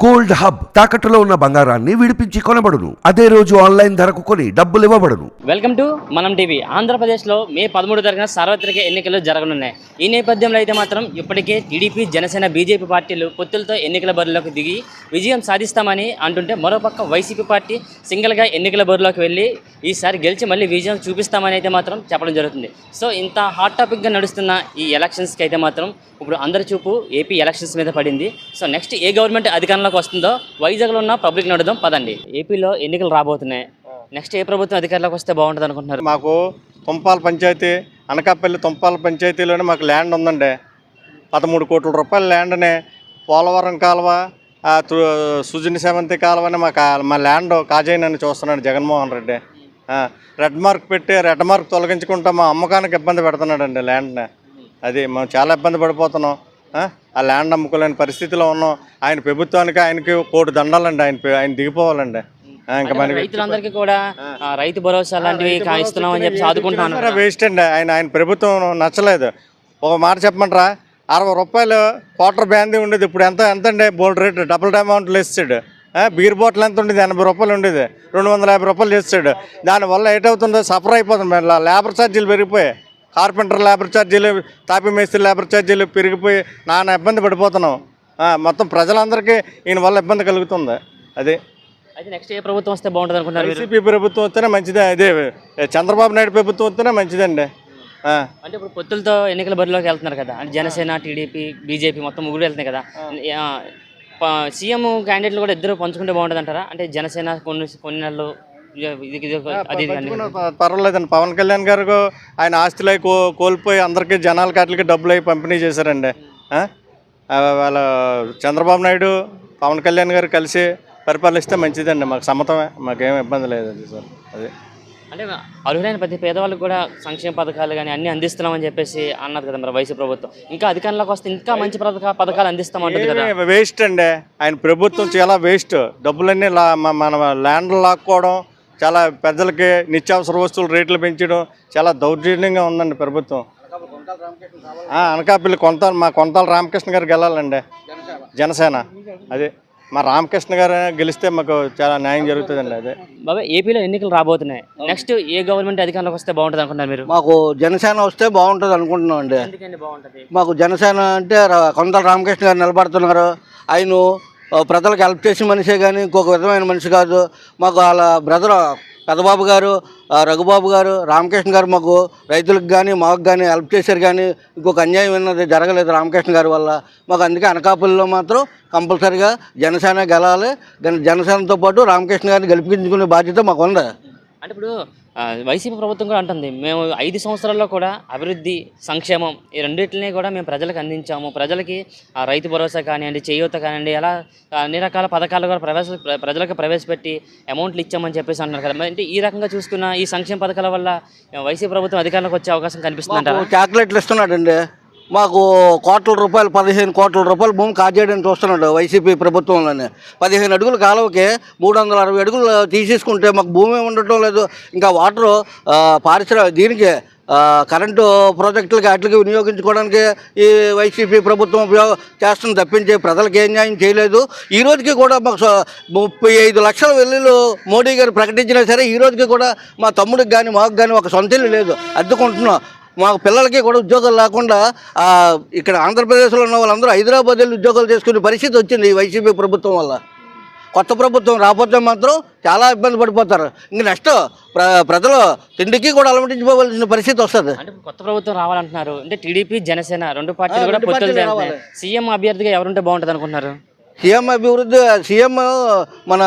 Gold hub తాకట్టులో ఉన్న బంగారాన్ని విడిపించి కొనబడును. అదే రోజు ఆన్లైన్ ధరకు కొని డబ్బులు ఇవ్వబడును. వెల్కమ్ టు మనం టీవీ. ఆంధ్రప్రదేశ్లో మే 13 తారీఖున సార్వత్రిక ఎన్నికలు జరగనున్నాయి. ఈ నేపథ్యంలో అయితే మాత్రం ఇప్పటికే టీడీపీ, జనసేన, బీజేపీ పార్టీలు పొత్తులతో ఎన్నికల బరిలోకి దిగి విజయం సాధిస్తామని అంటుంటే, మరోపక్క వైసీపీ పార్టీ సింగిల్గా ఎన్నికల బరిలోకి వెళ్ళి ఈసారి గెలిచి మళ్ళీ విజయం చూపిస్తామని అయితే మాత్రం చెప్పడం జరుగుతుంది. సో ఇంత హాట్ టాపిక్గా నడుస్తున్న ఈ ఎలక్షన్స్కి అయితే మాత్రం ఇప్పుడు అందరి చూపు ఏపీ ఎలక్షన్స్ మీద పడింది. సో నెక్స్ట్ ఏ గవర్నమెంట్ అధికారంలోకి వస్తుందో వైజాగ్లో ఉన్న పబ్లిక్ నడుద్దాం పదండి. ఏపీలో ఎన్నికలు రాబోతున్నాయి. నెక్స్ట్ ఏ ప్రభుత్వం అధికారంలోకి వస్తే బాగుంటుంది అనుకుంటున్నారు? మాకు తుంపాల పంచాయతీ, అనకాపల్లి తుంపాల పంచాయతీలోనే మాకు ల్యాండ్ ఉందండి. 13 కోట్ల రూపాయల ల్యాండ్ని పోలవరం కాలువ, సుజని సేవంతి కాలువని మా ల్యాండ్ కాజేయనని చూస్తున్నాడు జగన్మోహన్ రెడ్డి. రెడ్ మార్క్ పెట్టి రెడ్ మార్క్ తొలగించుకుంటా మా అమ్మకానికి ఇబ్బంది పెడుతున్నాడండి ల్యాండ్ని. అది మేము చాలా ఇబ్బంది పడిపోతున్నాం. ఆ ల్యాండ్ అమ్ముకోలేని పరిస్థితిలో ఉన్నాం. ఆయన ప్రభుత్వానికి ఆయనకి కోటి దండాలండి. ఆయన దిగిపోవాలండి. ఇంకా మనకి రైతులందరికీ కూడా రైతు భరోసా లాంటివి ఇస్తున్నామని చెప్పి ఆదుకుంటున్నాను. వేస్ట్ అండి. ఆయన ప్రభుత్వం నచ్చలేదు. ఒక మాట చెప్పమంటారా, 60 రూపాయలు క్వార్టర్ బ్యాందీ ఉండేది, ఇప్పుడు ఎంత అండి బోల్డ్ రేట్ డబుల్ అమౌంట్లు వేస్తాడు. బీర్ బాటిల్ ఎంత ఉండేది? 80 రూపాయలు ఉండేది, 250 రూపాయలు చేస్తాడు. దానివల్ల ఏటవుతుందో సఫర్ అయిపోతుంది. లేబర్ ఛార్జీలు పెరిగిపోయాయి. కార్పెంటర్ లేబర్ ఛార్జీలు, తాపీ మేస్త్రి లేబర్ ఛార్జీలు పెరిగిపోయి నానా ఇబ్బంది పడిపోతున్నాం. మొత్తం ప్రజలందరికీ ఈయన వల్ల ఇబ్బంది కలుగుతుంది. అది అయితే నెక్స్ట్ ఏ ప్రభుత్వం వస్తే బాగుంటుంది అనుకుంటున్నారు? వైసీపీ ప్రభుత్వం వస్తేనే మంచిదే. అదే చంద్రబాబు నాయుడు ప్రభుత్వం వస్తేనే మంచిదండి. అంటే ఇప్పుడు పొత్తులతో ఎన్నికల బరిలోకి వెళ్తున్నారు కదా, అంటే జనసేన, టీడీపీ, బీజేపీ మొత్తం ముగ్గురు వెళ్తున్నాయి కదా. సీఎం క్యాండిడేట్లు కూడా ఇద్దరు పంచుకుంటే బాగుంటుంది అంటారా? అంటే జనసేన కొన్ని నెలలు అది పర్వాలేదండి. పవన్ కళ్యాణ్ గారు ఆయన ఆస్తులై కోల్పోయి అందరికీ జనాలకి వాటికి డబ్బులు అయి పంపిణీ చేశారండి. వాళ్ళ చంద్రబాబు నాయుడు, పవన్ కళ్యాణ్ గారు కలిసి పరిపాలిస్తే మంచిదండి. మాకు సమ్మతమే, మాకేం ఇబ్బంది లేదు. అది సార్ అది అంటే అర్హులైన ప్రతి పేదవాళ్ళకి కూడా సంక్షేమ పథకాలు కానీ అన్నీ అందిస్తున్నామని చెప్పేసి అన్నారు కదా మరి వైసీపీ ప్రభుత్వం. ఇంకా అధికారంలోకి వస్తే ఇంకా మంచి పథకాలు అందిస్తామంటుంది కదా. వేస్ట్ అండి. ఆయన ప్రభుత్వం చాలా వేస్ట్. డబ్బులన్నీ మన ల్యాండ్లు లాక్కోవడం, చాలా ప్రజలకి నిత్యావసర వస్తువులు రేట్లు పెంచడం చాలా దౌర్జన్యంగా ఉందండి ప్రభుత్వం. అనకాపల్లి కొంతాల రామకృష్ణ గారికి వెళ్ళాలండి, జనసేన. అదే మా రామకృష్ణ గారు గెలిస్తే మాకు చాలా న్యాయం జరుగుతుందండి. అదే బాబాయ్, ఏపీలో ఎన్నికలు రాబోతున్నాయి. నెక్స్ట్ ఏ గవర్నమెంట్ అధికారంలోకి వస్తే బాగుంటుంది అనుకుంటున్నారు మీరు? మాకు జనసేన వస్తే బాగుంటుంది అనుకుంటున్నాం అండి. మాకు జనసేన అంటే కొంతల రామకృష్ణ గారు నిలబడుతున్నారు. ఆయన ప్రజలకు హెల్ప్ చేసే మనిషే కానీ ఇంకొక విధమైన మనిషి కాదు. మాకు వాళ్ళ బ్రదర్ పెద్దబాబు గారు, రఘుబాబు గారు, రామకృష్ణ గారు మాకు రైతులకు కానీ మాకు కానీ హెల్ప్ చేశారు. కానీ ఇంకొక అన్యాయం అన్నది జరగలేదు రామకృష్ణ గారి వల్ల. మాకు అందుకే అనకాపల్లిలో మాత్రం కంపల్సరీగా జనసేన గెలాలి. జనసేనతో పాటు రామకృష్ణ గారిని గెలిపించుకునే బాధ్యత మాకు ఉంది. అంటే ఇప్పుడు వైసీపీ ప్రభుత్వం కూడా అంటుంది, మేము 5 సంవత్సరాల్లో కూడా అభివృద్ధి, సంక్షేమం ఈ రెండింటినీ కూడా మేము ప్రజలకు అందించాము. ప్రజలకి రైతు భరోసా కానివ్వండి, చేయూత కానివ్వండి, అలా అన్ని రకాల పథకాలు కూడా ప్రజలకు ప్రవేశపెట్టి అమౌంట్లు ఇచ్చామని చెప్పేసి అంటున్నారు కదా. అంటే ఈ రకంగా చూసుకున్న ఈ సంక్షేమ పథకాల వల్ల వైసీపీ ప్రభుత్వం అధికారంలోకి వచ్చే అవకాశం కనిపిస్తుంది అంటారా? చాక్లెట్లు ఇస్తున్నాడండి. మాకు 15 కోట్ల రూపాయలు భూమి కాజేయడానికి చూస్తున్నాడు వైసీపీ ప్రభుత్వంలోనే. 15 అడుగుల కాలువకి 360 అడుగులు తీసేసుకుంటే మాకు భూమి ఉండటం లేదు. ఇంకా వాటరు దీనికి కరెంటు ప్రాజెక్టులకి వాటికి వినియోగించుకోవడానికి ఈ వైసీపీ ప్రభుత్వం చేస్తుంది తప్పించి ప్రజలకు ఏం న్యాయం చేయలేదు. ఈ రోజుకి కూడా మాకు 35 లక్షల వెల్లులు మోడీ గారు ప్రకటించినా సరే ఈ రోజుకి కూడా మా తమ్ముడికి కానీ మాకు కానీ ఒక సొంత ఇల్లు లేదు, అద్దుకుంటున్నాం. మాకు పిల్లలకి కూడా ఉద్యోగాలు లేకుండా ఇక్కడ ఆంధ్రప్రదేశ్లో ఉన్న వాళ్ళందరూ హైదరాబాద్ వెళ్ళి ఉద్యోగాలు చేసుకునే పరిస్థితి వచ్చింది ఈ వైసీపీ ప్రభుత్వం వల్ల. కొత్త ప్రభుత్వం రాకపోతే మాత్రం చాలా ఇబ్బంది పడిపోతారు. ఇంక నెక్స్ట్ ప్రజలు తిండికి కూడా అలమటించిపోవాల్సిన పరిస్థితి వస్తుంది. అంటే కొత్త ప్రభుత్వం రావాలంటున్నారు. అంటే టీడీపీ, జనసేన రెండు పార్టీలు కూడా పొత్తులు చేస్తున్నాయి. సీఎం అభ్యర్థిగా ఎవరుంటే బాగుంటుంది అనుకుంటున్నారు? సీఎం మన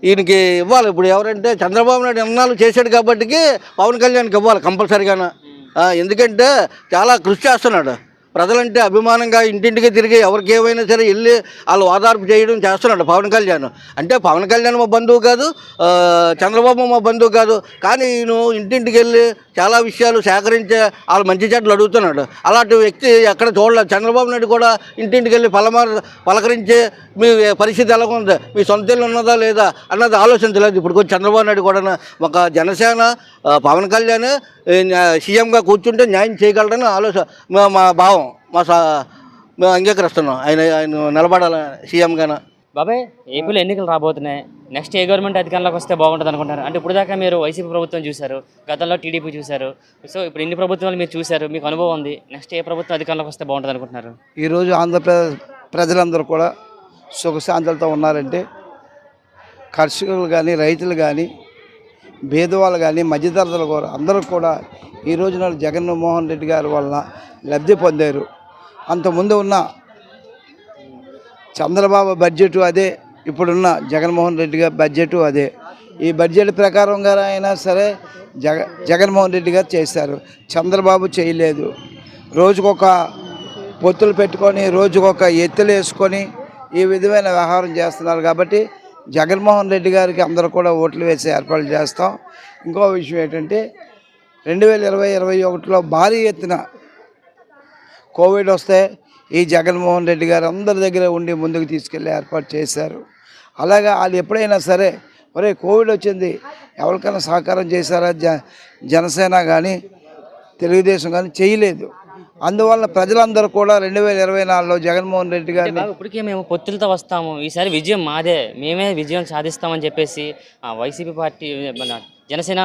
ఈయనకి ఇవ్వాలి. ఇప్పుడు ఎవరంటే చంద్రబాబు నాయుడు ఎన్నాళ్ళు చేశాడు కాబట్టి పవన్ కళ్యాణ్కి ఇవ్వాలి కంపల్సరీగాను. ఎందుకంటే చాలా కృషి చేస్తున్నాడు. ప్రజలంటే అభిమానంగా ఇంటింటికి తిరిగి ఎవరికి ఏమైనా సరే వెళ్ళి వాళ్ళు ఓదార్పు చేయడం చేస్తున్నాడు పవన్ కళ్యాణ్. అంటే పవన్ కళ్యాణ్ మా బంధువు కాదు, చంద్రబాబు మా బంధువు కాదు, కానీ ఈయన ఇంటింటికి వెళ్ళి చాలా విషయాలు సేకరించి వాళ్ళు మంచి చెట్లు అడుగుతున్నాడు. అలాంటి వ్యక్తి ఎక్కడ చూడలేదు. చంద్రబాబు నాయుడు కూడా ఇంటింటికి వెళ్ళి పలకరించి మీ పరిస్థితి ఎలా ఉంది, మీ సొంత ఇల్లు ఉన్నదా లేదా అన్నది ఆలోచించలేదు. ఇప్పుడు కొంచెం చంద్రబాబు నాయుడు కూడా ఒక జనసేన పవన్ కళ్యాణ్ సీఎంగా కూర్చుంటే న్యాయం చేయగలడని మా భావం. మేము అంగీకరిస్తున్నాం. ఆయన నిలబడాలి సీఎంగాన. బాబాయ్, ఏపీలో ఎన్నికలు రాబోతున్నాయి. నెక్స్ట్ ఏ గవర్నమెంట్ అధికారంలోకి వస్తే బాగుంటుంది అనుకుంటారు? అంటే ఇప్పుడు దాకా మీరు వైసీపీ ప్రభుత్వం చూశారు, గతంలో టీడీపీ చూశారు. సో ఇప్పుడు ఇన్ని ప్రభుత్వాలు మీరు చూశారు, మీకు అనుభవం ఉంది. నెక్స్ట్ ఏ ప్రభుత్వం అధికారంలోకి వస్తే బాగుంటుంది అనుకుంటున్నారు? ఈరోజు ఆంధ్రప్రదేశ్ ప్రజలందరూ కూడా సుఖశాంతులతో ఉన్నారంటే కర్షకులు కానీ, రైతులు కానీ, పేదవాళ్ళు కానీ, మధ్యతరగతులు కూడా అందరూ కూడా ఈ రోజున జగన్మోహన్ రెడ్డి గారి వలన లబ్ధి పొందారు. అంతకుముందు ఉన్న చంద్రబాబు బడ్జెట్ అదే, ఇప్పుడున్న జగన్మోహన్ రెడ్డి గారి బడ్జెట్ అదే. ఈ బడ్జెట్ ప్రకారంగా అయినా సరే జగన్మోహన్ రెడ్డి గారు చేశారు, చంద్రబాబు చేయలేదు. రోజుకొక పొత్తులు పెట్టుకొని, రోజుకొక ఎత్తులు వేసుకొని ఈ విధమైన వ్యవహారం చేస్తున్నారు. కాబట్టి జగన్మోహన్ రెడ్డి గారికి అందరూ కూడా ఓట్లు వేసి ఏర్పాట్లు చేస్తాం. ఇంకో విషయం ఏంటంటే 2020-21లో భారీ ఎత్తున కోవిడ్ వస్తే ఈ జగన్మోహన్ రెడ్డి గారు అందరి దగ్గర ఉండి ముందుకు తీసుకెళ్ళి ఏర్పాటు చేశారు. అలాగా వాళ్ళు ఎప్పుడైనా సరే ఒరే కోవిడ్ వచ్చింది ఎవరికైనా సహకారం చేశారా? జనసేన కానీ తెలుగుదేశం కానీ చేయలేదు. అందువల్ల ప్రజలందరూ కూడా 2024లో జగన్మోహన్ రెడ్డి గారిని ఇప్పటికే మేము పొత్తులతో వస్తాము, ఈసారి విజయం మాదే, మేమే విజయం సాధిస్తామని చెప్పేసి వైసీపీ పార్టీ, మన జనసేన,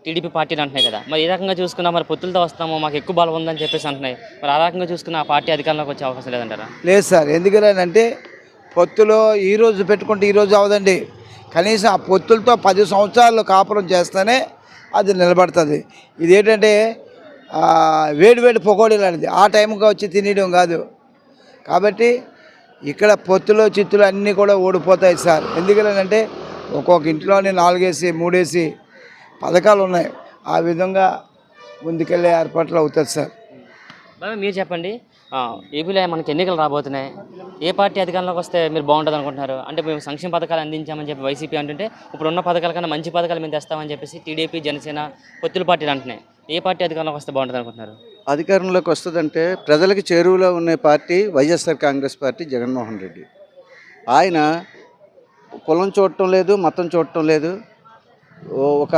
టీడీపీ పార్టీలు అంటున్నాయి కదా. మరి ఏ రకంగా చూసుకున్నా మరి పొత్తులతో వస్తాము, మాకు ఎక్కువ బలం ఉందని చెప్పేసి అంటున్నాయి. మరి ఆ రకంగా చూసుకున్న ఆ పార్టీ అధికారంలోకి వచ్చే అవకాశం లేదంటారా? లేదు సార్. ఎందుకనంటే పొత్తులో ఈరోజు పెట్టుకుంటే ఈరోజు అవదండి. కనీసం ఆ పొత్తులతో 10 సంవత్సరాలు కాపురం చేస్తేనే అది నిలబడుతుంది. ఇదేంటంటే వేడి వేడి పకోడీ లాంటిది, ఆ టైంకి వచ్చి తినేయడం కాదు. కాబట్టి ఇక్కడ పొత్తులో చిత్తులు అన్నీ కూడా ఓడిపోతాయి సార్. ఎందుకంటే ఒక్కొక్క ఇంట్లోని 4 వేసి 3 వేసి పథకాలు ఉన్నాయి. ఆ విధంగా ముందుకెళ్ళే ఏర్పాట్లు అవుతుంది సార్. బాబా, మీరు చెప్పండి, ఏపీలో మనకి ఎన్నికలు రాబోతున్నాయి. ఏ పార్టీ అధికారంలోకి వస్తే మీరు బాగుంటుంది అనుకుంటున్నారు? అంటే మేము సంక్షేమ పథకాలు అందించామని చెప్పి వైసీపీ అంటుంటే, ఇప్పుడున్న పథకాల కన్నా మంచి పథకాలు మేము తెస్తామని చెప్పేసి టీడీపీ, జనసేన, పొత్తుల పార్టీలు అంటున్నాయి. ఏ పార్టీ అధికారంలోకి వస్తే బాగుంటుంది అనుకుంటున్నారు? అధికారంలోకి వస్తుందంటే ప్రజలకు చేరువలో ఉన్న పార్టీ వైఎస్ఆర్ కాంగ్రెస్ పార్టీ, జగన్మోహన్ రెడ్డి. ఆయన కులం చూడటం లేదు, మతం చూడటం లేదు, ఒక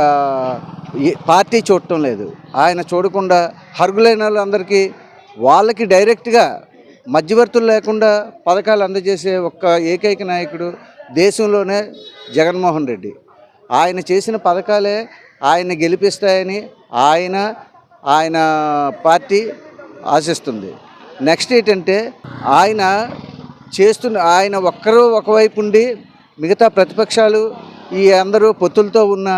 పార్టీ చూడటం లేదు. ఆయన చూడకుండా అర్హులైన వాళ్ళందరికీ వాళ్ళకి డైరెక్ట్గా మధ్యవర్తులు లేకుండా పథకాలు అందజేసే ఒక్క ఏకైక నాయకుడు దేశంలోనే జగన్మోహన్ రెడ్డి. ఆయన చేసిన పథకాలే ఆయన గెలిపిస్తాయని ఆయన పార్టీ ఆశిస్తుంది. నెక్స్ట్ ఏంటంటే ఆయన ఒక్కరూ ఒకవైపు ఉండి మిగతా ప్రతిపక్షాలు ఈ అందరూ పొత్తులతో ఉన్న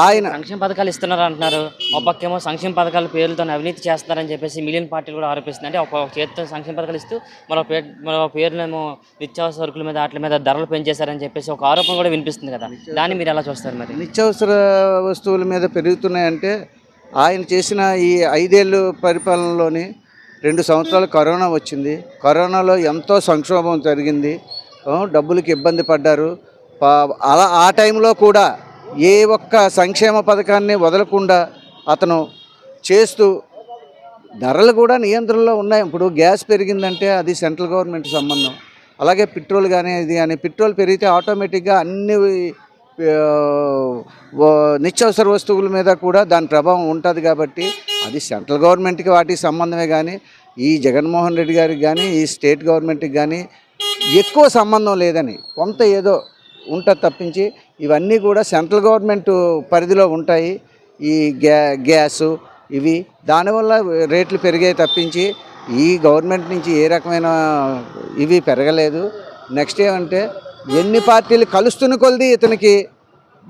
ఆయన సంక్షేమ పథకాలు ఇస్తున్నారు అంటున్నారు. ఒక పక్కేమో సంక్షేమ పథకాల పేర్లతో అవినీతి చేస్తున్నారని చెప్పేసి మిలియన్ పార్టీలు కూడా ఆరోపిస్తుంది. అంటే ఒక చేతితో సంక్షేమ పథకాలు ఇస్తూ మరో పేర్లేమో నిత్యావసర సరుకుల మీద వాటి మీద ధరలు పెంచేశారని చెప్పేసి ఒక ఆరోపణ కూడా వినిపిస్తుంది కదా. దాన్ని మీరు ఎలా చూస్తారు? మరి నిత్యావసర వస్తువుల మీద పెరుగుతున్నాయంటే ఆయన చేసిన ఈ 5 ఏళ్ళు పరిపాలనలోని 2 సంవత్సరాలు కరోనా వచ్చింది. కరోనాలో ఎంతో సంక్షోభం జరిగింది, డబ్బులకి ఇబ్బంది పడ్డారు. అలా ఆ టైంలో కూడా ఏ ఒక్క సంక్షేమ పథకాన్ని వదలకుండా అతను చేస్తూ ధరలు కూడా నియంత్రణలో ఉన్నాయి. ఇప్పుడు గ్యాస్ పెరిగిందంటే అది సెంట్రల్ గవర్నమెంట్ సంబంధం. అలాగే పెట్రోల్ కానీ ఇది కానీ, పెట్రోల్ పెరిగితే ఆటోమేటిక్గా అన్ని నిత్యావసర వస్తువుల మీద కూడా దాని ప్రభావం ఉంటుంది. కాబట్టి అది సెంట్రల్ గవర్నమెంట్కి వాటికి సంబంధమే కానీ ఈ జగన్మోహన్ రెడ్డి గారికి కానీ ఈ స్టేట్ గవర్నమెంట్కి కానీ ఎక్కువ సంబంధం లేదని కొంత ఏదో ఉంటుంది తప్పించి ఇవన్నీ కూడా సెంట్రల్ గవర్నమెంట్ పరిధిలో ఉంటాయి. ఈ గ్యాసు ఇవి దానివల్ల రేట్లు పెరిగాయి తప్పించి ఈ గవర్నమెంట్ నుంచి ఏ రకమైన ఇవి పెరగలేదు. నెక్స్ట్ ఏమంటే ఎన్ని పార్టీలు కలుస్తున్న కొలది ఇతనికి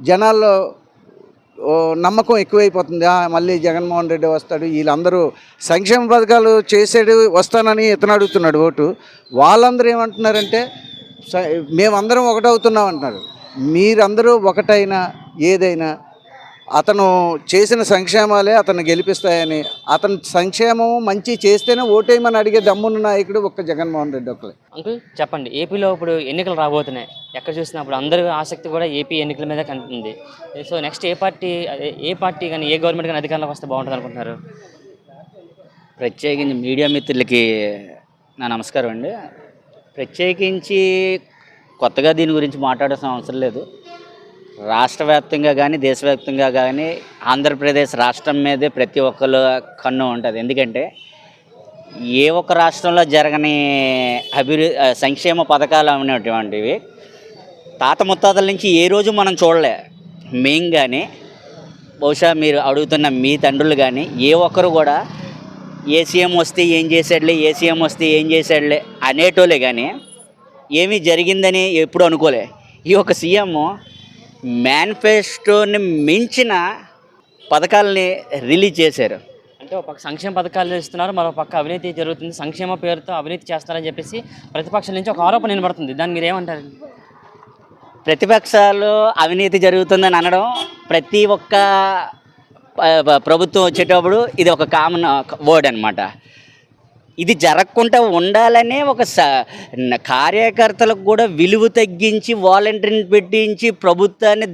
జనాల్లో నమ్మకం ఎక్కువైపోతుంది. మళ్ళీ జగన్మోహన్ రెడ్డి వస్తాడు, వీళ్ళందరూ సంక్షేమ పథకాలు చేసాడు వస్తానని ఇతను అడుగుతున్నాడు ఓటు. వాళ్ళందరూ ఏమంటున్నారంటే మేమందరం ఒకటవుతున్నాం అంటున్నారు. మీరందరూ ఒకటైనా ఏదైనా అతను చేసిన సంక్షేమాలే అతను గెలిపిస్తాయని, అతను సంక్షేమం మంచి చేస్తేనే ఓటేయమని అడిగే దమ్మున్న నాయకుడు ఒక్క జగన్మోహన్ రెడ్డి ఒక్కలే. అంకుల్ చెప్పండి, ఏపీలో ఇప్పుడు ఎన్నికలు రాబోతున్నాయి. ఎక్కడ చూసినప్పుడు అందరి ఆసక్తి కూడా ఏపీ ఎన్నికల మీద కనిపిస్తుంది. సో నెక్స్ట్ ఏ పార్టీ కానీ ఏ గవర్నమెంట్ కానీ అధికారంలోకి వస్తే బాగుంటుంది అనుకుంటున్నారు? ప్రత్యేకించి మీడియా మిత్రులకి నా నమస్కారం అండి. ప్రత్యేకించి కొత్తగా దీని గురించి మాట్లాడాల్సిన అవసరం లేదు. రాష్ట్ర వ్యాప్తంగా కానీ దేశవ్యాప్తంగా కానీ ఆంధ్రప్రదేశ్ రాష్ట్రం మీదే ప్రతి ఒక్కరు కన్ను ఉంటుంది. ఎందుకంటే ఏ ఒక్క రాష్ట్రంలో జరగని సంక్షేమ పథకాలు అనేటువంటివి తాత ముత్తాతల నుంచి ఏ రోజు మనం చూడలే. మేం కానీ బహుశా మీరు అడుగుతున్న మీ తండ్రులు కానీ ఏ ఒక్కరు కూడా ఏ సీఎం వస్తే ఏం చేశాడులే, ఏ సీఎం వస్తే ఏం చేశాడులే అనేటోలే కానీ ఏమీ జరిగిందని ఎప్పుడు అనుకోలే. ఈ ఒక సీఎం మేనిఫెస్టోని మించిన పథకాలని రిలీజ్ చేశారు. అంటే ఒక పక్క సంక్షేమ పథకాలు ఇస్తున్నారు, మరో పక్క అవినీతి జరుగుతుంది, సంక్షేమ పేరుతో అవినీతి చేస్తారని చెప్పేసి ప్రతిపక్షం నుంచి ఒక ఆరోపణ వినబడుతుంది. దాన్ని మీరు ఏమంటారు? ప్రతిపక్షాలు అవినీతి జరుగుతుందని అనడం ప్రతి ఒక్క ప్రభుత్వం వచ్చేటప్పుడు ఇది ఒక కామన్ వర్డ్ అనమాట. ఇది జరగకుండా ఉండాలనే ఒక కార్యకర్తలకు కూడా విలువ తగ్గించి వాలంటీర్ని పెట్టించి ప్రభుత్వాన్ని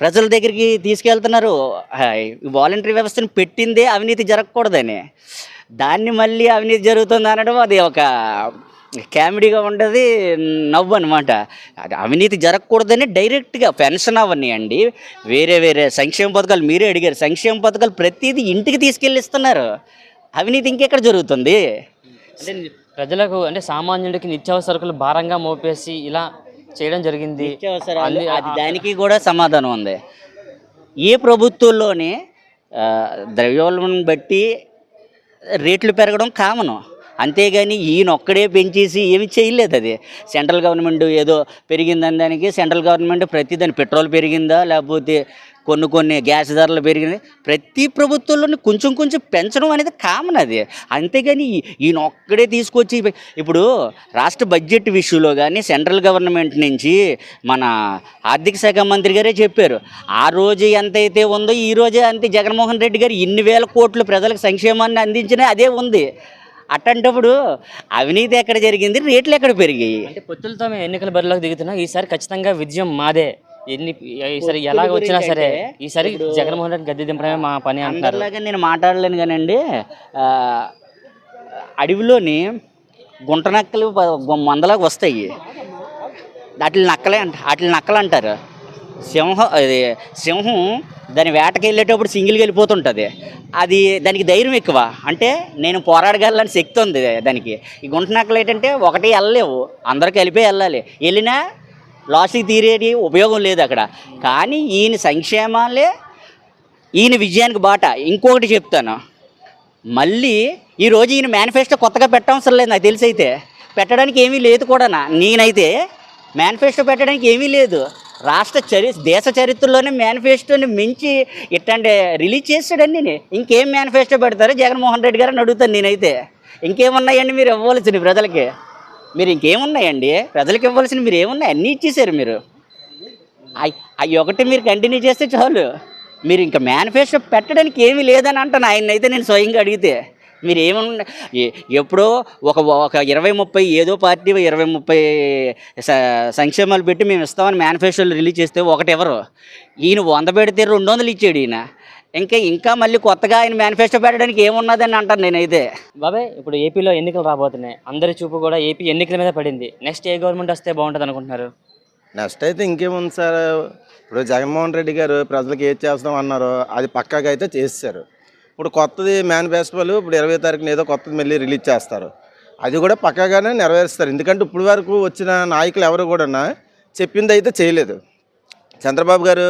ప్రజల దగ్గరికి తీసుకెళ్తున్నారు. వాలంటరీ వ్యవస్థను పెట్టిందే అవినీతి జరగకూడదని, దాన్ని మళ్ళీ అవినీతి జరుగుతుంది అనడం అది ఒక కామెడీగా ఉంటుంది, నవ్వు అనమాట. అవినీతి జరగకూడదని డైరెక్ట్గా పెన్షన్ అవన్నీ అండి, వేరే వేరే సంక్షేమ పథకాలు మీరే అడిగారు, సంక్షేమ పథకాలు ప్రతిదీ ఇంటికి తీసుకెళ్ళి ఇస్తున్నారు. అవినీతి ఇంకెక్కడ జరుగుతుంది? అంటే ప్రజలకు అంటే సామాన్యుడికి నిత్యావసరకులు భారంగా మోపేసి ఇలా చేయడం జరిగింది. అది దానికి కూడా సమాధానం ఉంది. ఏ ప్రభుత్వంలోని ద్రవ్యోల్బణం బట్టి రేట్లు పెరగడం కామను, అంతేగాని ఈయన ఒక్కడే పెంచేసి ఏమి చేయలేదు. అది సెంట్రల్ గవర్నమెంట్ ఏదో పెరిగిందని దానికి సెంట్రల్ గవర్నమెంట్ ప్రతిదాని పెట్రోల్ పెరిగిందా లేకపోతే కొన్ని గ్యాస్ ధరలు పెరిగినాయి, ప్రతి ప్రభుత్వంలోని కొంచెం కొంచెం పెంచడం అనేది కామన్. అది అంతేగాని ఈయన ఒక్కడే తీసుకొచ్చి ఇప్పుడు రాష్ట్ర బడ్జెట్ విషయంలో కానీ సెంట్రల్ గవర్నమెంట్ నుంచి మన ఆర్థిక శాఖ మంత్రి గారే చెప్పారు, ఆ రోజు ఎంతైతే ఉందో ఈ రోజే అంతే. జగన్మోహన్ రెడ్డి గారు ఇన్ని వేల కోట్లు ప్రజలకు సంక్షేమాన్ని అందించినా అదే ఉంది. అట్టంటప్పుడు అవినీతి ఎక్కడ జరిగింది, రేట్లు ఎక్కడ పెరిగాయి? అంటే పొత్తులతో మేము ఎన్నికల బరిలోకి దిగుతున్నాం, ఈసారి ఖచ్చితంగా విజయం మాదే, ఈసారి ఎలాగ వచ్చినా సరే ఈసారి జగన్మోహన్ రెడ్డి గద్దె దింపడమే మా పని అంటారు. అందరిలాగా నేను మాట్లాడలేను కానండి, అడవిలోని గుంట నక్కలు మందలాగా వస్తాయి, వాటిని నక్కలు అంటారు. సింహం దాని వేటకి వెళ్ళేటప్పుడు సింగిల్గా వెళ్ళిపోతుంటుంది, అది దానికి ధైర్యం ఎక్కువ, అంటే నేను పోరాడగలని శక్తి ఉంది దానికి. ఈ గుంట నక్కలు ఏంటంటే ఒకటి వెళ్ళలేవు, అందరూ కలిపి వెళ్ళాలి, వెళ్ళినా లాస్ట్కి తీరేది ఉపయోగం లేదు అక్కడ. కానీ ఈయన సంక్షేమాలే ఈయన విజయానికి బాట. ఇంకొకటి చెప్తాను, మళ్ళీ ఈరోజు ఈయన మేనిఫెస్టో కొత్తగా పెట్టవసరం లేదు, నాకు తెలిసి అయితే పెట్టడానికి ఏమీ లేదు కూడా. నేనైతే మేనిఫెస్టో పెట్టడానికి ఏమీ లేదు. దేశ చరిత్రలోనే మేనిఫెస్టోని మించి ఇట్లాంటి రిలీజ్ చేస్తాడండి. ఇంకేం మేనిఫెస్టో పెడతారో జగన్మోహన్ రెడ్డి గారిని అడుగుతాను నేనైతే. ఇంకేమున్నాయండి మీరు ఇవ్వవలసింది ప్రజలకి? మీరు ఇంకేమున్నాయండి ప్రజలకు ఇవ్వాల్సిన? మీరు ఏమున్నాయి అన్నీ ఇచ్చేసారు మీరు. అవి ఒకటి మీరు కంటిన్యూ చేస్తే చాలు. మీరు ఇంకా మేనిఫెస్టో పెట్టడానికి ఏమీ లేదని అంటాను ఆయన అయితే. నేను స్వయంగా అడిగితే మీరు ఏమన్నా ఎప్పుడో ఒక 20-30 ఏదో పార్టీ 20-30 సంక్షేమాలు పెట్టి మేము ఇస్తామని మేనిఫెస్టోలు రిలీజ్ చేస్తే ఒకటి ఎవరు? ఈయన 100 పెడితే 200 ఇచ్చాడు ఈయన. ఇంకా మళ్ళీ కొత్తగా ఆయన మేనిఫెస్టో పెట్టడానికి ఏమున్నదని అంటాను నేనైతే. బాబాయ్, ఇప్పుడు ఏపీలో ఎన్నికలు రాబోతున్నాయి, అందరి చూపు కూడా ఏపీ ఎన్నికల మీద పడింది. నెక్స్ట్ ఏ గవర్నమెంట్ వస్తే బాగుంటుంది అనుకుంటున్నారు? నెక్స్ట్ అయితే ఇంకేముంది సార్, ఇప్పుడు జగన్మోహన్ రెడ్డి గారు ప్రజలకు ఏది చేస్తాం అన్నారో అది పక్కాగా అయితే చేస్తారు. ఇప్పుడు కొత్తది మేనిఫెస్టోలు ఇప్పుడు 20వ తారీఖున ఏదో కొత్తది మళ్ళీ రిలీజ్ చేస్తారు, అది కూడా పక్కాగానే నెరవేరుస్తారు. ఎందుకంటే ఇప్పుడు వరకు వచ్చిన నాయకులు ఎవరు కూడా చెప్పింది అయితే చేయలేదు. చంద్రబాబు గారు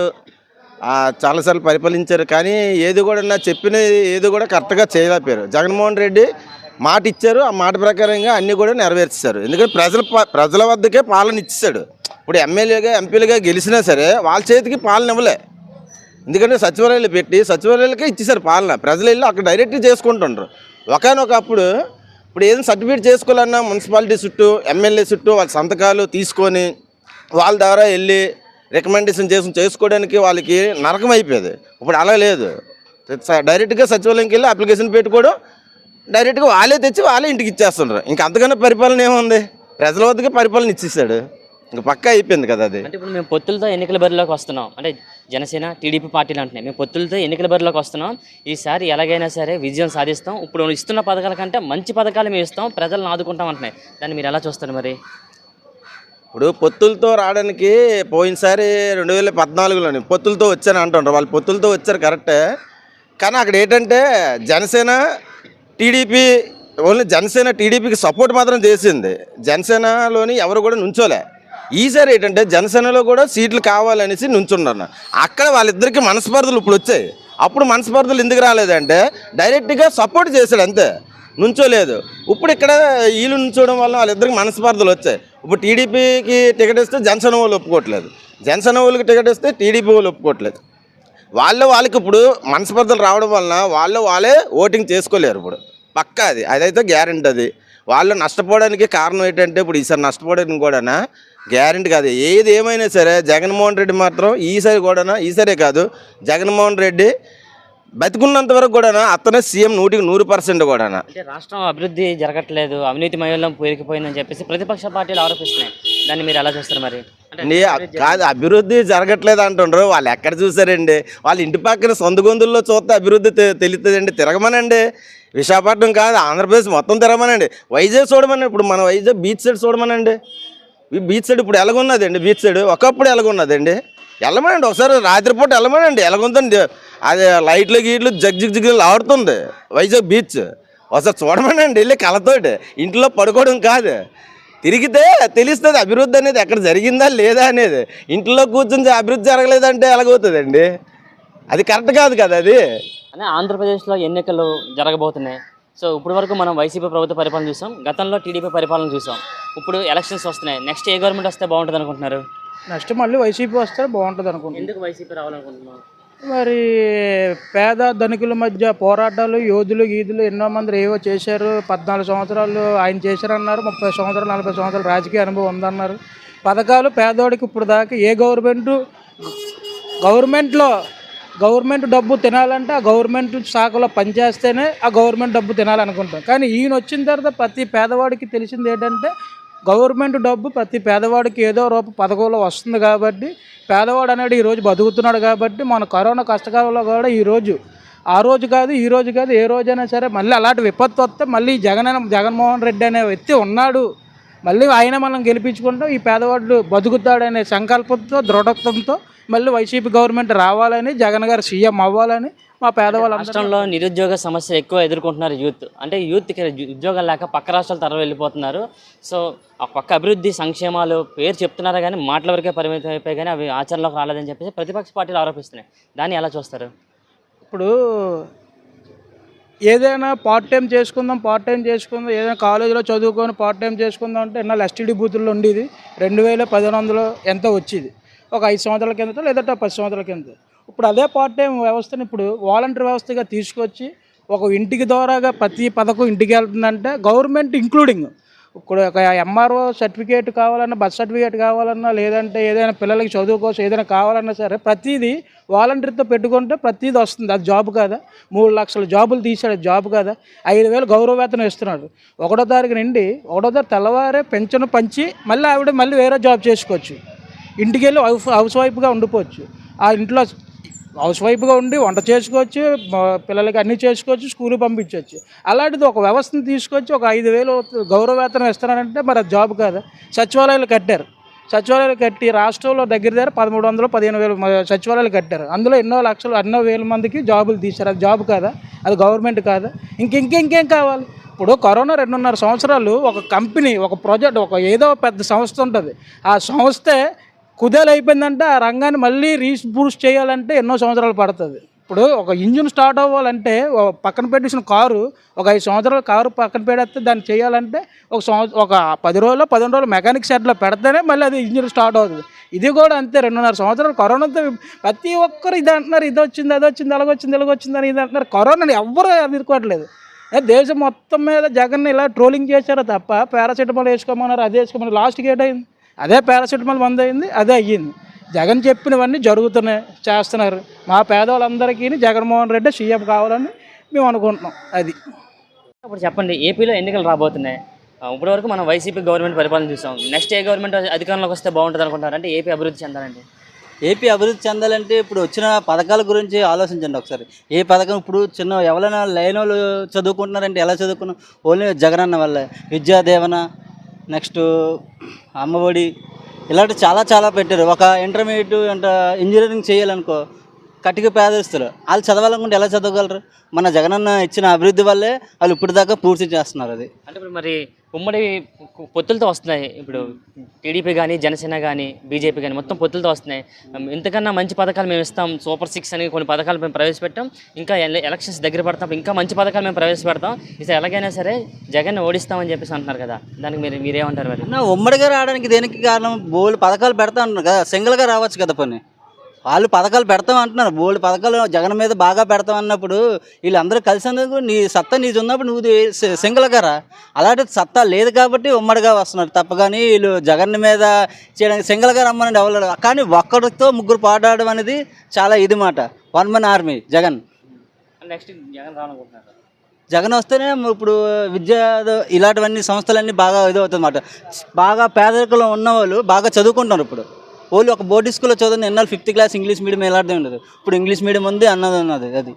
చాలాసార్లు పరిపాలించారు, కానీ ఏది కూడా చెప్పినది ఏది కూడా కరెక్ట్గా చేయలేకపోయారు. జగన్మోహన్ రెడ్డి మాట ఇచ్చారు, ఆ మాట ప్రకారంగా అన్నీ కూడా నెరవేర్చారు. ఎందుకంటే ప్రజల వద్దకే పాలన ఇచ్చేసాడు. ఇప్పుడు ఎమ్మెల్యేగా ఎంపీలుగా గెలిచినా సరే వాళ్ళ చేతికి పాలన ఇవ్వలే, ఎందుకంటే సచివాలయాలు పెట్టి సచివాలయాలకే ఇచ్చేసారు పాలన. ప్రజలు వెళ్ళి అక్కడ డైరెక్ట్గా చేసుకుంటుండ్రు. ఒకనొకప్పుడు ఇప్పుడు ఏదైనా సర్టిఫికేట్ చేసుకోవాలన్నా మున్సిపాలిటీ చుట్టూ ఎమ్మెల్యే చుట్టూ వాళ్ళ సంతకాలు తీసుకొని వాళ్ళ ద్వారా వెళ్ళి రికమెండేషన్ చేసుకోవడానికి వాళ్ళకి నరకం అయిపోయేది. ఇప్పుడు అలా లేదు, డైరెక్ట్గా సచివాలయంకి వెళ్ళి అప్లికేషన్ పెట్టుకోవడం, డైరెక్ట్గా వాళ్ళే తెచ్చి వాళ్ళే ఇంటికి ఇచ్చేస్తున్నారు. ఇంకా అంతకన్నా పరిపాలన ఏముంది? ప్రజల వద్దకే పరిపాలన ఇచ్చేసాడు, ఇంకా పక్కా అయిపోయింది కదా అది. అంటే ఇప్పుడు మేము పొత్తులతో ఎన్నికల బరిలోకి వస్తున్నాం, అంటే జనసేన టీడీపీ పార్టీలు అంటున్నాయి, మేము పొత్తులతో ఎన్నికల బరిలోకి వస్తున్నాం, ఈసారి ఎలాగైనా సరే విజయం సాధిస్తాం, ఇప్పుడు ఇస్తున్న పథకాల కంటే మంచి పథకాలు మేము ఇస్తాం, ప్రజలను ఆదుకుంటాం అంటున్నాయి. దాన్ని మీరు ఎలా చూస్తారు మరి? ఇప్పుడు పొత్తులతో రావడానికి పోయినసారి 2014లోని పొత్తులతో వచ్చాను అంటుండ్రు. వాళ్ళు పొత్తులతో వచ్చారు కరెక్టే, కానీ అక్కడ ఏంటంటే జనసేన టీడీపీ ఓన్లీ జనసేన టీడీపీకి సపోర్ట్ మాత్రం చేసింది. జనసేనలోని ఎవరు కూడా నుంచోలే. ఈసారి ఏంటంటే జనసేనలో కూడా సీట్లు కావాలనేసి నుంచున్నారు. అక్కడ వాళ్ళిద్దరికి మనస్పర్ధలు ఇప్పుడు వచ్చాయి. అప్పుడు మనస్పర్ధలు ఎందుకు రాలేదంటే డైరెక్ట్గా సపోర్ట్ చేశాడు అంతే, నుంచోలేదు. ఇప్పుడు ఇక్కడ వీళ్ళు నుంచోవడం వల్ల వాళ్ళిద్దరికి మనస్పర్ధలు వచ్చాయి. ఇప్పుడు టీడీపీకి టికెట్ ఇస్తే జనసేన వాళ్ళు ఒప్పుకోవట్లేదు, జనసేన వాళ్ళకి టికెట్ ఇస్తే టీడీపీ వాళ్ళు ఒప్పుకోవట్లేదు. వాళ్ళకి ఇప్పుడు మనస్పర్ధలు రావడం వలన వాళ్ళే ఓటింగ్ చేసుకోలేరు. ఇప్పుడు పక్కా అదైతే గ్యారెంటీ. అది వాళ్ళు నష్టపోవడానికి కారణం ఏంటంటే ఇప్పుడు ఈసారి నష్టపోవడానికి కూడా గ్యారెంటీ కాదు. ఏది ఏమైనా సరే జగన్మోహన్ రెడ్డి మాత్రం ఈసారే కాదు, జగన్మోహన్ రెడ్డి బతికున్నంత వరకు కూడా అతనే సీఎం 100% కూడా. అంటే రాష్ట్రం అభివృద్ధి జరగట్లేదు, అవినీతి మయంలో పేరుకుపోయిందని చెప్పేసి ప్రతిపక్ష పార్టీలు ఆరోపిస్తున్నాయి. దాన్ని మీరు ఎలా చూస్తారు మరి? కాదు, అభివృద్ధి జరగట్లేదు అంటుండ్రు. వాళ్ళు ఎక్కడ చూసారండి? వాళ్ళ ఇంటి పక్కన సొంత గొంతుల్లో చూస్తే అభివృద్ధి తెలుస్తుందండి. తిరగమనండి, విశాఖపట్నం కాదు ఆంధ్రప్రదేశ్ మొత్తం తిరగమనండి. వైజాగ్ చూడమనండి, ఇప్పుడు మన వైజాగ్ బీచ్ సైడ్ చూడమనండి. ఈ బీచ్ సైడ్ ఇప్పుడు ఎలాగున్నదండి? బీచ్ సైడ్ ఒకప్పుడు ఎలాగున్నదండి? వెళ్ళమనండి, ఒకసారి రాత్రిపూట వెళ్ళమనండి. ఎలాగుందండి? అది లైట్లు గీట్లు జగ్జిగ్లు ఆడుతుంది వైజాగ్ బీచ్. ఒకసారి చూడమనండి వెళ్ళి కళ్ళతోటి. ఇంట్లో పడుకోవడం కాదు, తిరిగితే తెలుస్తుంది అభివృద్ధి అనేది ఎక్కడ జరిగిందా లేదా అనేది. ఇంట్లో కూర్చొని అభివృద్ధి జరగలేదంటే ఎలాగవుతుందండి? అది కరెక్ట్ కాదు కదా. అది అంటే ఆంధ్రప్రదేశ్లో ఎన్నికలు జరగబోతున్నాయి. సో ఇప్పుడు వరకు మనం వైసీపీ ప్రభుత్వ పరిపాలన చూసాం, గతంలో టీడీపీ పరిపాలన చూసాం. ఇప్పుడు ఎలక్షన్స్ వస్తున్నాయి. నెక్స్ట్ ఏ గవర్నమెంట్ వస్తే బాగుంటుంది అనుకుంటున్నారు? నెక్స్ట్ మళ్ళీ వైసీపీ వస్తే బాగుంటుంది అనుకుంటున్నాను. ఎందుకు వైసీపీ రావాలనుకుంటున్నాం? మరి పేద ధనికుల మధ్య పోరాటాలు, యోధులు గీదులు ఎన్నో మంది ఏవో చేశారు. 14 సంవత్సరాలు ఆయన చేశారన్నారు, 30 సంవత్సరాలు 40 సంవత్సరాలు రాజకీయ అనుభవం ఉందన్నారు. పథకాలు పేదోడికి ఇప్పుడు దాకా ఏ గవర్నమెంట్ డబ్బు తినాలంటే ఆ గవర్నమెంట్ శాఖలో పనిచేస్తేనే ఆ గవర్నమెంట్ డబ్బు తినాలనుకుంటాం. కానీ ఈయన వచ్చిన తర్వాత ప్రతి పేదవాడికి తెలిసింది ఏంటంటే గవర్నమెంట్ డబ్బు ప్రతి పేదవాడికి ఏదో రూప పథకంలో వస్తుంది. కాబట్టి పేదవాడు అనేది ఈరోజు బతుకుతున్నాడు. కాబట్టి మన కరోనా కష్టకాలంలో కూడా ఆ రోజు కాదు ఈ రోజు కాదు ఏ రోజైనా సరే మళ్ళీ అలాంటి విపత్తు వస్తే మళ్ళీ జగన్మోహన్ రెడ్డి అనే వ్యక్తి ఉన్నాడు, మళ్ళీ ఆయన మనం గెలిపించుకుంటాం, ఈ పేదవాడు బతుకుతాడనే సంకల్పంతో దృఢత్వంతో మళ్ళీ వైసీపీ గవర్నమెంట్ రావాలని, జగన్ గారు సీఎం అవ్వాలని మా పేదవాళ్ళు. రాష్ట్రంలో నిరుద్యోగ సమస్య ఎక్కువ ఎదుర్కొంటున్నారు యూత్. అంటే యూత్కి ఉద్యోగాలు లేక పక్క రాష్ట్రాలు తరలి వెళ్ళిపోతున్నారు. సో ఆ పక్క అభివృద్ధి సంక్షేమాలు పేరు చెప్తున్నారు కానీ మాటల వరకే పరిమితం అయిపోయి కానీ అవి ఆచరణలోకి రాలేదని చెప్పేసి ప్రతిపక్ష పార్టీలు ఆరోపిస్తున్నాయి. దాన్ని ఎలా చూస్తారు? ఇప్పుడు ఏదైనా పార్ట్ టైం చేసుకుందాం ఏదైనా కాలేజీలో చదువుకొని పార్ట్ టైం చేసుకుందాం అంటే ఎన్నాళ్ళు ఎస్టీడీ బూతుల్లో ఉండేది 2100 ఎంతో వచ్చేది ఒక 5 సంవత్సరాల కిందట లేదంటే 10 సంవత్సరాల కింద. ఇప్పుడు అదే పార్ట్ టైం వ్యవస్థను ఇప్పుడు వాలంటీర్ వ్యవస్థగా తీసుకొచ్చి ఒక ఇంటికి ద్వారాగా ప్రతి పథకం ఇంటికి వెళ్తుందంటే గవర్నమెంట్ ఇంక్లూడింగ్ ఇప్పుడు ఒక ఎంఆర్ఓ సర్టిఫికేట్ కావాలన్నా, బర్త్ సర్టిఫికేట్ కావాలన్నా, లేదంటే ఏదైనా పిల్లలకి చదువు కోసం ఏదైనా కావాలన్నా సరే ప్రతిదీ వాలంటీర్తో పెట్టుకుంటే ప్రతిదీ వస్తుంది. అది జాబ్ కాదా? 3 లక్షల జాబులు తీసాడు, జాబ్ కాదా? 5,000 గౌరవ వేతనం ఇస్తున్నాడు. 1వ తారీఖు నుండి 1వ తారీఖు తెల్లవారే పెన్షన్ పంచి మళ్ళీ ఆవిడ మళ్ళీ వేరే జాబ్ చేసుకోవచ్చు. ఇంటికి వెళ్ళి హౌస్ వైఫ్గా ఉండిపోవచ్చు. ఆ ఇంట్లో హౌస్ వైఫ్గా ఉండి వంట చేసుకోవచ్చు, పిల్లలకి అన్నీ చేసుకోవచ్చు, స్కూల్కి పంపించవచ్చు. అలాంటిది ఒక వ్యవస్థను తీసుకొచ్చి ఒక 5,000 గౌరవ వేతనం ఇస్తున్నారంటే మరి అది జాబ్ కాదా? సచివాలయాలు కట్టి రాష్ట్రంలో దగ్గర 1,300 15,000 సచివాలయాలు కట్టారు. అందులో ఎన్నో వేల మందికి జాబులు తీశారు. అది జాబ్ కాదా? అది గవర్నమెంట్ కాదా? ఇంకేం కావాలి? ఇప్పుడు కరోనా 2.5 సంవత్సరాలు ఒక కంపెనీ, ఒక ప్రాజెక్ట్, ఏదో పెద్ద సంస్థ ఉంటుంది. ఆ సంస్థే కుదేలు అయిపోయిందంటే ఆ రంగాన్ని మళ్ళీ రీబూస్ట్ చేయాలంటే ఎన్నో సంవత్సరాలు పడుతుంది. ఇప్పుడు ఒక ఇంజిన్ స్టార్ట్ అవ్వాలంటే పక్కన పెట్టేసిన కారు ఒక 5 సంవత్సరాల కారు పక్కన పెడితే దాన్ని చేయాలంటే ఒక 10 రోజులు 15 రోజులు మెకానిక్ షెడ్లో పెడితేనే మళ్ళీ అది ఇంజిన్ స్టార్ట్ అవుతుంది. ఇది కూడా అంతే. 2.5 సంవత్సరాలు కరోనాతో ప్రతి ఒక్కరు ఇది అంటున్నారు, ఇది వచ్చింది అది వచ్చింది అలాగొచ్చింది అని ఇది అంటున్నారు. కరోనాని ఎవ్వరూ ఎదుర్కోవట్లేదు. దేశం మొత్తం మీద జగన్ని ఇలా ట్రోలింగ్ చేశారో తప్ప పారాసిటమాల్ వేసుకోమన్నారు, అది వేసుకోమన్నారు. లాస్ట్కి ఏటైంది? అదే పారాసిటమాల్ మందు అయింది, అదే అయ్యింది. జగన్ చెప్పినవన్నీ చేస్తున్నారు. మా పేదవాళ్ళందరికీ జగన్మోహన్ రెడ్డి సీఎం కావాలని మేము అనుకుంటున్నాం. అది ఇప్పుడు చెప్పండి, ఏపీలో ఎన్నికలు రాబోతున్నాయి. ఇప్పటి వరకు మనం వైసీపీ గవర్నమెంట్ పరిపాలన చూసాం. నెక్స్ట్ ఏ గవర్నమెంట్ అధికారంలోకి వస్తే బాగుంటుంది అనుకుంటారు? అంటే ఏపీ అభివృద్ధి చెందాలంటే ఇప్పుడు వచ్చిన పథకాల గురించి ఆలోచించండి ఒకసారి. ఏ పథకం ఇప్పుడు ఎవరైనా లైన్ వాళ్ళు చదువుకుంటున్నారంటే ఎలా చదువుకున్నాం? ఓన్లీ జగనన్న వల్ల విద్యా దీవెన, నెక్స్ట్ అమ్మఒడి, ఇలాంటి చాలా పెట్టారు. ఒక ఇంటర్మీడియట్ ఇంజనీరింగ్ చేయాలనుకో కటిక పేదస్తులు వాళ్ళు చదవాలనుకుంటే ఎలా చదవగలరు? మన జగనన్న ఇచ్చిన అభివృద్ధి వల్లే వాళ్ళు ఇప్పటిదాకా పూర్తి చేస్తున్నారు. అది అంటే ఇప్పుడు మరి ఉమ్మడి పొత్తులతో వస్తున్నాయి. ఇప్పుడు టీడీపీ కానీ, జనసేన కానీ, బీజేపీ కానీ మొత్తం పొత్తులతో వస్తున్నాయి. ఇంతకన్నా మంచి పథకాలు మేము ఇస్తాం, సూపర్ 6 అని కొన్ని పథకాలు మేము ప్రవేశపెట్టాం. ఇంకా ఎలక్షన్స్ దగ్గర పడతాం, ఇంకా మంచి పథకాలు మేము ప్రవేశపెడతాం. ఈసారి ఎలాగైనా సరే జగన్ ఓడిస్తామని చెప్పేసి అంటున్నారు కదా, దానికి మీరేమంటారు? మరి అన్న, ఉమ్మడిగా రావడానికి దేనికి కారణం? బోల్డ్ పథకాలు పెడతా అంటున్నారు కదా, సింగిల్గా రావచ్చు కదా. పని వాళ్ళు పథకాలు పెడతాం అంటున్నారు, బోల్డ్ పథకాలు జగన్ మీద బాగా పెడతాం అన్నప్పుడు వీళ్ళందరూ కలిసినందుకు నీ సత్తా నీది ఉన్నప్పుడు నువ్వు సింగిల్గా రా. అలాంటి సత్తా లేదు కాబట్టి ఉమ్మడిగా వస్తున్నారు తప్ప కానీ వీళ్ళు జగన్ మీద చేయడానికి సింగిల్గా రమ్మని ఎవరు. కానీ ఒక్కడితో ముగ్గురు పోరాడడం అనేది చాలా ఇది మాట. 1 man army Jagan. Next Jagan రావాలనుకుంటున్నారు. జగన్ వస్తేనే ఇప్పుడు విద్య ఇలాంటివన్నీ సంస్థలన్నీ బాగా ఇదవుతుంది అన్నమాట. బాగా పేదరికంలో ఉన్నవాళ్ళు బాగా చదువుకుంటున్నారు. ఇప్పుడు వాళ్ళు ఒక బోర్డు స్కూల్లో చదువుతుంది, ఎన్నాళ్ళు 5th class ఇంగ్లీష్ మీడియం ఎలాంటిది ఉండదు. ఇప్పుడు ఇంగ్లీష్ మీడియం ఉంది అన్నది ఉన్నది. అది